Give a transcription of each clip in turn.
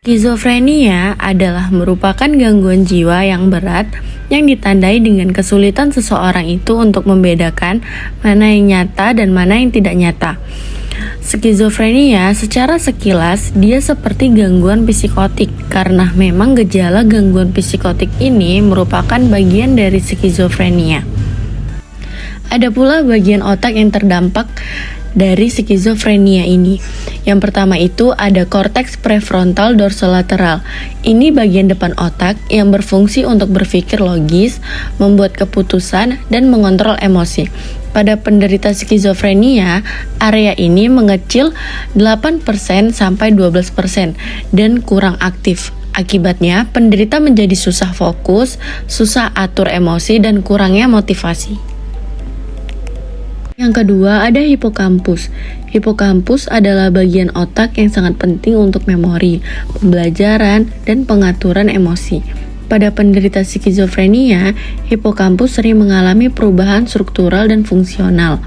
Skizofrenia adalah merupakan gangguan jiwa yang berat yang ditandai dengan kesulitan seseorang itu untuk membedakan mana yang nyata dan mana yang tidak nyata. Skizofrenia secara sekilas dia seperti gangguan psikotik karena memang gejala gangguan psikotik ini merupakan bagian dari skizofrenia. Ada pula bagian otak yang terdampak dari skizofrenia ini. Yang pertama itu ada korteks prefrontal dorsolateral. Ini bagian depan otak yang berfungsi untuk berpikir logis, membuat keputusan, dan mengontrol emosi. Pada penderita skizofrenia, area ini mengecil 8% sampai 12% dan kurang aktif. Akibatnya, penderita menjadi susah fokus, susah atur emosi, dan kurangnya motivasi. Yang kedua ada hipokampus. Hipokampus adalah bagian otak yang sangat penting untuk memori, pembelajaran, dan pengaturan emosi. Pada penderita skizofrenia, hipokampus sering mengalami perubahan struktural dan fungsional.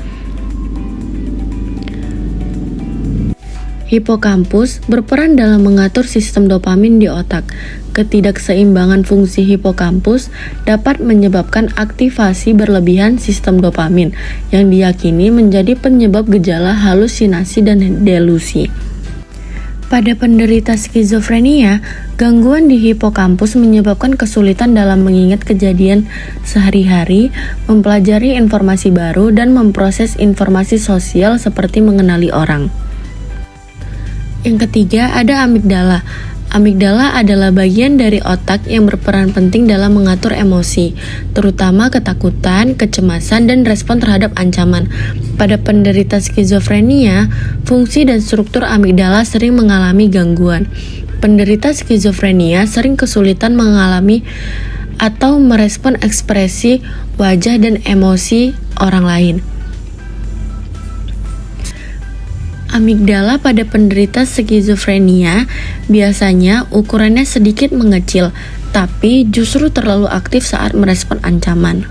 Hipokampus berperan dalam mengatur sistem dopamin di otak. Ketidakseimbangan fungsi hipokampus dapat menyebabkan aktivasi berlebihan sistem dopamin yang diyakini menjadi penyebab gejala halusinasi dan delusi. Pada penderita skizofrenia, gangguan di hipokampus menyebabkan kesulitan dalam mengingat kejadian sehari-hari, mempelajari informasi baru, dan memproses informasi sosial seperti mengenali orang. Yang ketiga ada amigdala. Amigdala adalah bagian dari otak yang berperan penting dalam mengatur emosi, terutama ketakutan, kecemasan, dan respon terhadap ancaman. Pada penderita skizofrenia, fungsi dan struktur amigdala sering mengalami gangguan. Penderita skizofrenia sering kesulitan mengalami atau merespon ekspresi wajah dan emosi orang lain. Amigdala pada penderita skizofrenia biasanya ukurannya sedikit mengecil, tapi justru terlalu aktif saat merespon ancaman.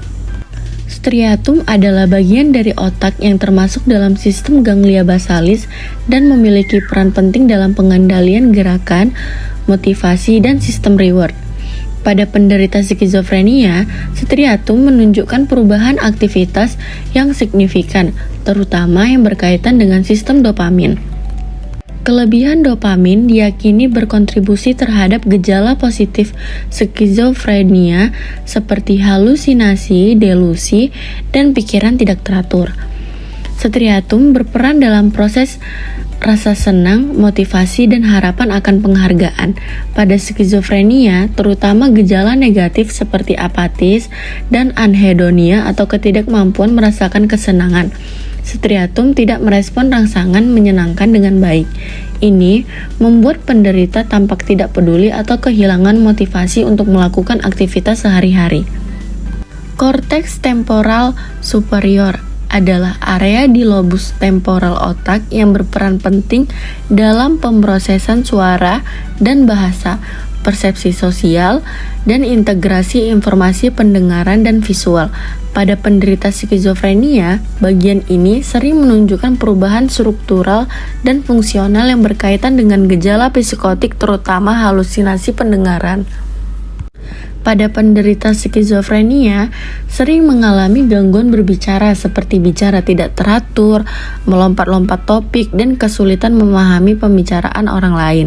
Striatum adalah bagian dari otak yang termasuk dalam sistem ganglia basalis dan memiliki peran penting dalam pengendalian gerakan, motivasi, dan sistem reward. Pada penderita skizofrenia, striatum menunjukkan perubahan aktivitas yang signifikan, terutama yang berkaitan dengan sistem dopamin. Kelebihan dopamin diyakini berkontribusi terhadap gejala positif skizofrenia seperti halusinasi, delusi, dan pikiran tidak teratur. Striatum berperan dalam proses rasa senang, motivasi, dan harapan akan penghargaan. Pada skizofrenia, terutama gejala negatif seperti apatis dan anhedonia atau ketidakmampuan merasakan kesenangan. Striatum tidak merespon rangsangan menyenangkan dengan baik. Ini membuat penderita tampak tidak peduli atau kehilangan motivasi untuk melakukan aktivitas sehari-hari. Korteks temporal superior adalah area di lobus temporal otak yang berperan penting dalam pemrosesan suara dan bahasa, persepsi sosial, dan integrasi informasi pendengaran dan visual. Pada penderita skizofrenia, bagian ini sering menunjukkan perubahan struktural dan fungsional yang berkaitan dengan gejala psikotik, terutama halusinasi pendengaran. Pada penderita skizofrenia, sering mengalami gangguan berbicara seperti bicara tidak teratur, melompat-lompat topik, dan kesulitan memahami pembicaraan orang lain.